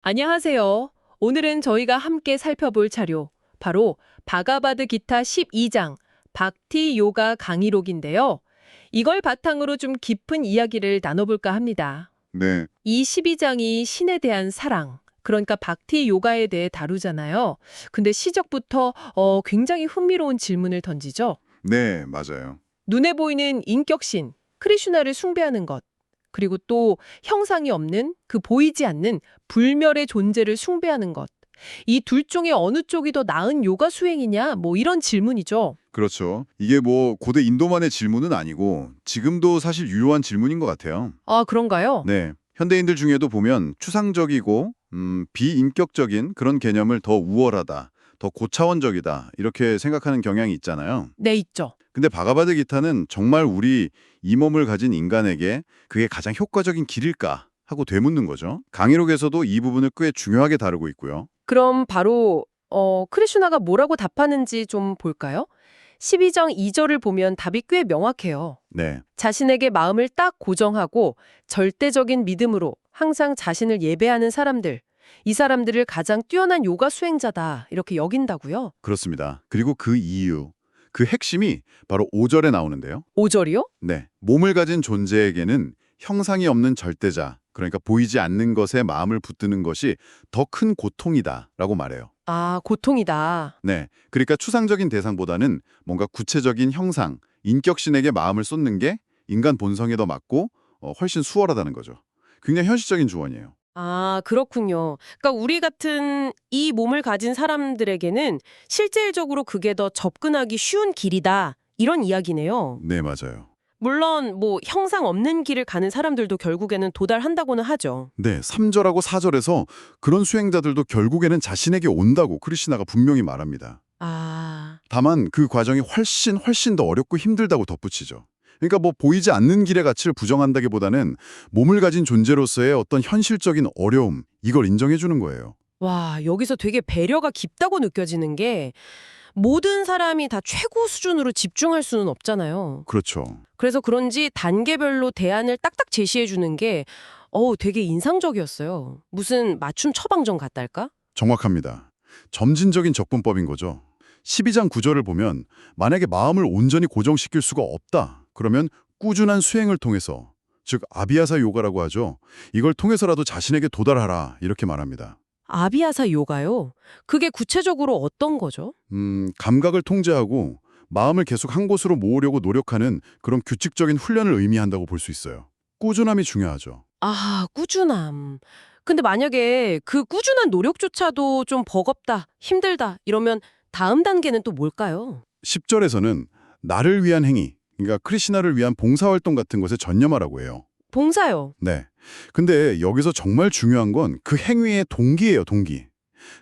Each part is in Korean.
안녕하세요. 오늘은 저희가 함께 살펴볼 자료, 바로 바가바드 기타 12장, 박티 요가 강의록인데요. 이걸 바탕으로 좀 깊은 이야기를 나눠볼까 합니다. 네, 이 12장이 신에 대한 사랑, 그러니까 박티 요가에 대해 다루잖아요. 근데 시작부터 굉장히 흥미로운 질문을 던지죠. 네, 맞아요. 눈에 보이는 인격신, 크리슈나를 숭배하는 것, 그리고 또 형상이 없는 그 보이지 않는 불멸의 존재를 숭배하는 것. 이 둘 중에 어느 쪽이 더 나은 요가 수행이냐? 뭐 이런 질문이죠. 그렇죠. 이게 뭐 고대 인도만의 질문은 아니고 지금도 사실 유효한 질문인 것 같아요. 아, 그런가요? 네, 현대인들 중에도 보면 추상적이고 비인격적인 그런 개념을 더 우월하다, 더 고차원적이다 이렇게 생각하는 경향이 있잖아요. 네, 있죠. 근데 바가바드 기타는 정말 우리 이 몸을 가진 인간에게 그게 가장 효과적인 길일까 하고 되묻는 거죠. 강의록에서도 이 부분을 꽤 중요하게 다루고 있고요. 그럼 바로 크리슈나가 뭐라고 답하는지 좀 볼까요? 12장 2절을 보면 답이 꽤 명확해요. 네, 자신에게 마음을 딱 고정하고 절대적인 믿음으로 항상 자신을 예배하는 사람들, 이 사람들을 가장 뛰어난 요가 수행자다 이렇게 여긴다고요? 그렇습니다. 그리고 그 이유, 그 핵심이 바로 5절에 나오는데요. 5절이요? 네, 몸을 가진 존재에게는 형상이 없는 절대자, 그러니까 보이지 않는 것에 마음을 붙드는 것이 더 큰 고통이다라고 말해요. 아, 고통이다. 네, 그러니까 추상적인 대상보다는 뭔가 구체적인 형상, 인격신에게 마음을 쏟는 게 인간 본성에 더 맞고 훨씬 수월하다는 거죠. 굉장히 현실적인 조언이에요. 아, 그렇군요. 그러니까 우리 같은 이 몸을 가진 사람들에게는 실질적으로 그게 더 접근하기 쉬운 길이다. 이런 이야기네요. 네, 맞아요. 물론 뭐 형상 없는 길을 가는 사람들도 결국에는 도달한다고는 하죠. 네, 3절하고 4절에서 그런 수행자들도 결국에는 자신에게 온다고 크리시나가 분명히 말합니다. 아, 다만 그 과정이 훨씬 더 어렵고 힘들다고 덧붙이죠. 그러니까 뭐 보이지 않는 길의 가치를 부정한다기보다는 몸을 가진 존재로서의 어떤 현실적인 어려움, 이걸 인정해 주는 거예요. 와, 여기서 되게 배려가 깊다고 느껴지는 게 모든 사람이 다 최고 수준으로 집중할 수는 없잖아요. 그렇죠. 그래서 그런지 단계별로 대안을 딱딱 제시해 주는 게 되게 인상적이었어요. 무슨 맞춤 처방전 같달까? 정확합니다. 점진적인 접근법인 거죠. 12장 9절을 보면 만약에 마음을 온전히 고정시킬 수가 없다. 그러면 꾸준한 수행을 통해서, 즉 아비아사 요가라고 하죠. 이걸 통해서라도 자신에게 도달하라. 이렇게 말합니다. 아비아사 요가요? 그게 구체적으로 어떤 거죠? 감각을 통제하고 마음을 계속 한 곳으로 모으려고 노력하는 그런 규칙적인 훈련을 의미한다고 볼 수 있어요. 꾸준함이 중요하죠. 아, 꾸준함. 근데 만약에 그 꾸준한 노력조차도 좀 버겁다, 힘들다 이러면 다음 단계는 또 뭘까요? 10절에서는 나를 위한 행위, 그러니까 크리시나를 위한 봉사활동 같은 것에 전념하라고 해요. 봉사요. 네. 근데 여기서 정말 중요한 건 그 행위의 동기예요, 동기.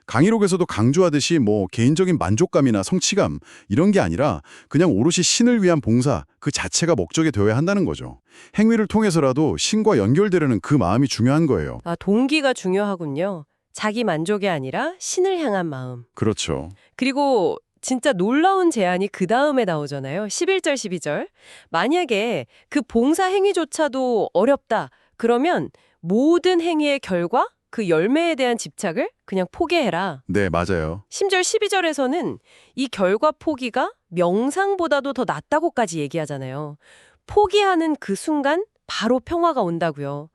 강의록에서도 강조하듯이 뭐 개인적인 만족감이나 성취감 이런 게 아니라 그냥 오롯이 신을 위한 봉사 그 자체가 목적이 되어야 한다는 거죠. 행위를 통해서라도 신과 연결되려는 그 마음이 중요한 거예요. 아, 동기가 중요하군요. 자기 만족이 아니라 신을 향한 마음. 그렇죠. 그리고 진짜 놀라운 제안이 그 다음에 나오잖아요. 11절, 12절. 만약에 그 봉사 행위조차도 어렵다. 그러면 모든 행위의 결과, 그 열매에 대한 집착을 그냥 포기해라. 네, 맞아요. 심지어 12절에서는 이 결과 포기가 명상보다도 더 낫다고까지 얘기하잖아요. 포기하는 그 순간 바로 평화가 온다고요.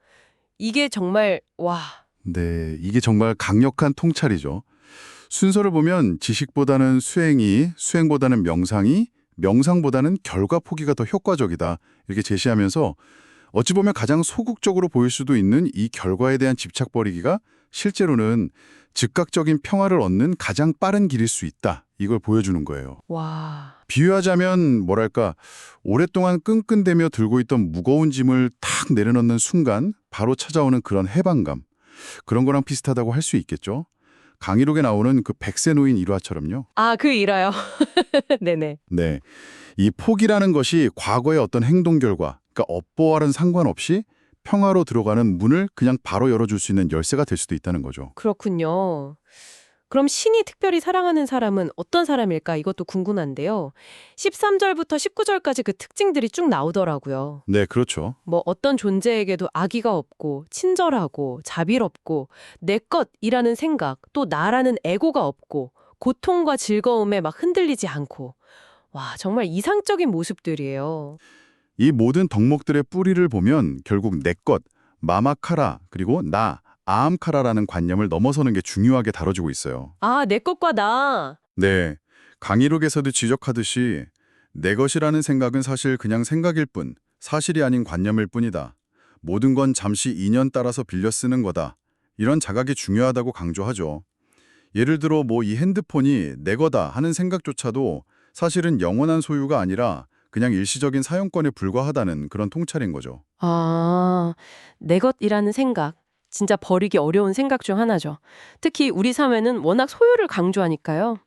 이게 정말 와. 네, 이게 정말 강력한 통찰이죠. 순서를 보면 지식보다는 수행이, 수행보다는 명상이, 명상보다는 결과 포기가 더 효과적이다. 이렇게 제시하면서 어찌 보면 가장 소극적으로 보일 수도 있는 이 결과에 대한 집착 버리기가 실제로는 즉각적인 평화를 얻는 가장 빠른 길일 수 있다. 이걸 보여주는 거예요. 와. 비유하자면 뭐랄까 오랫동안 끙끙대며 들고 있던 무거운 짐을 탁 내려놓는 순간 바로 찾아오는 그런 해방감. 그런 거랑 비슷하다고 할 수 있겠죠. 강의록에 나오는 그 백세 노인 일화처럼요. 아, 그 일화요. 네네. 네, 이 포기라는 것이 과거의 어떤 행동 결과, 그러니까 업보와는 상관없이 평화로 들어가는 문을 그냥 바로 열어줄 수 있는 열쇠가 될 수도 있다는 거죠. 그렇군요. 그럼 신이 특별히 사랑하는 사람은 어떤 사람일까? 이것도 궁금한데요. 13절부터 19절까지 그 특징들이 쭉 나오더라고요. 네, 그렇죠. 뭐 어떤 존재에게도 악의가 없고 친절하고 자비롭고 내 것이라는 생각, 또 나라는 애고가 없고 고통과 즐거움에 막 흔들리지 않고. 와, 정말 이상적인 모습들이에요. 이 모든 덕목들의 뿌리를 보면 결국 내 것, 마마카라, 그리고 나, 아함카라라는 관념을 넘어서는 게 중요하게 다뤄지고 있어요. 아, 내 것과 나. 네, 강의록에서도 지적하듯이 내 것이라는 생각은 사실 그냥 생각일 뿐, 사실이 아닌 관념일 뿐이다. 모든 건 잠시 인연 따라서 빌려 쓰는 거다. 이런 자각이 중요하다고 강조하죠. 예를 들어 뭐 이 핸드폰이 내 거다 하는 생각조차도 사실은 영원한 소유가 아니라 그냥 일시적인 사용권에 불과하다는 그런 통찰인 거죠. 아, 내 것이라는 생각. 진짜 버리기 어려운 생각 중 하나죠. 특히 우리 사회는 워낙 소유를 강조하니까요.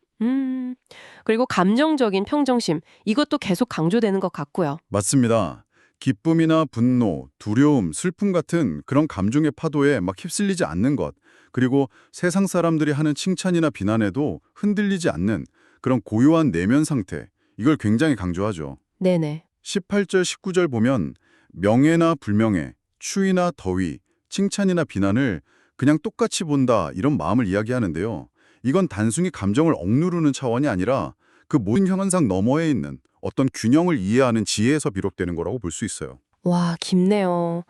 그리고 감정적인 평정심. 이것도 계속 강조되는 것 같고요. 맞습니다. 기쁨이나 분노, 두려움, 슬픔 같은 그런 감정의 파도에 막 휩쓸리지 않는 것, 그리고 세상 사람들이 하는 칭찬이나 비난에도 흔들리지 않는 그런 고요한 내면 상태, 이걸 굉장히 강조하죠. 네네. 18절, 19절 보면 명예나 불명예, 추위나 더위, 칭찬이나 비난을 그냥 똑같이 본다 이런 마음을 이야기하는데요. 이건 단순히 감정을 억누르는 차원이 아니라 그 모든 현상 너머에 있는 어떤 균형을 이해하는 지혜에서 비롯되는 거라고 볼 수 있어요. 와, 깊네요.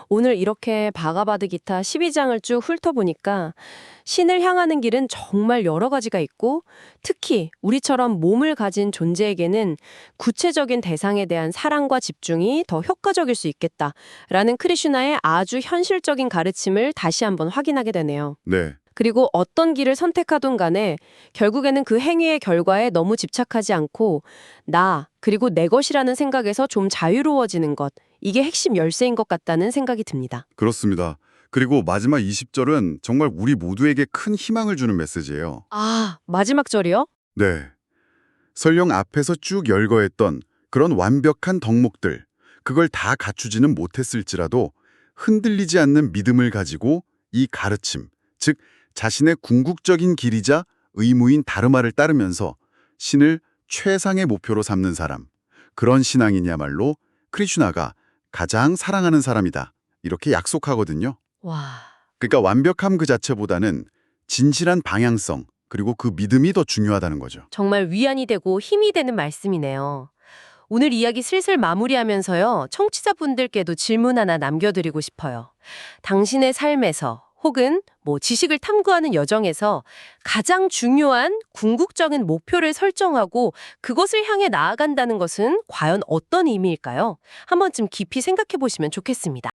오늘 이렇게 바가바드 기타 12장을 쭉 훑어보니까 신을 향하는 길은 정말 여러 가지가 있고 특히 우리처럼 몸을 가진 존재에게는 구체적인 대상에 대한 사랑과 집중이 더 효과적일 수 있겠다라는 크리슈나의 아주 현실적인 가르침을 다시 한번 확인하게 되네요. 네, 그리고 어떤 길을 선택하든 간에 결국에는 그 행위의 결과에 너무 집착하지 않고 나 그리고 내 것이라는 생각에서 좀 자유로워지는 것 이게 핵심 열쇠인 것 같다는 생각이 듭니다. 그렇습니다. 그리고 마지막 20절은 정말 우리 모두에게 큰 희망을 주는 메시지예요. 아, 마지막 절이요? 네. 설령 앞에서 쭉 열거했던 그런 완벽한 덕목들, 그걸 다 갖추지는 못했을지라도 흔들리지 않는 믿음을 가지고 이 가르침, 즉 자신의 궁극적인 길이자 의무인 다르마를 따르면서 신을 최상의 목표로 삼는 사람, 그런 신앙이냐말로 크리슈나가 가장 사랑하는 사람이다. 이렇게 약속하거든요. 와, 그러니까 완벽함 그 자체보다는 진실한 방향성, 그리고 그 믿음이 더 중요하다는 거죠. 정말 위안이 되고 힘이 되는 말씀이네요. 오늘 이야기 슬슬 마무리하면서요. 청취자분들께도 질문 하나 남겨드리고 싶어요. 당신의 삶에서 혹은 뭐 지식을 탐구하는 여정에서 가장 중요한 궁극적인 목표를 설정하고 그것을 향해 나아간다는 것은 과연 어떤 의미일까요? 한 번쯤 깊이 생각해 보시면 좋겠습니다.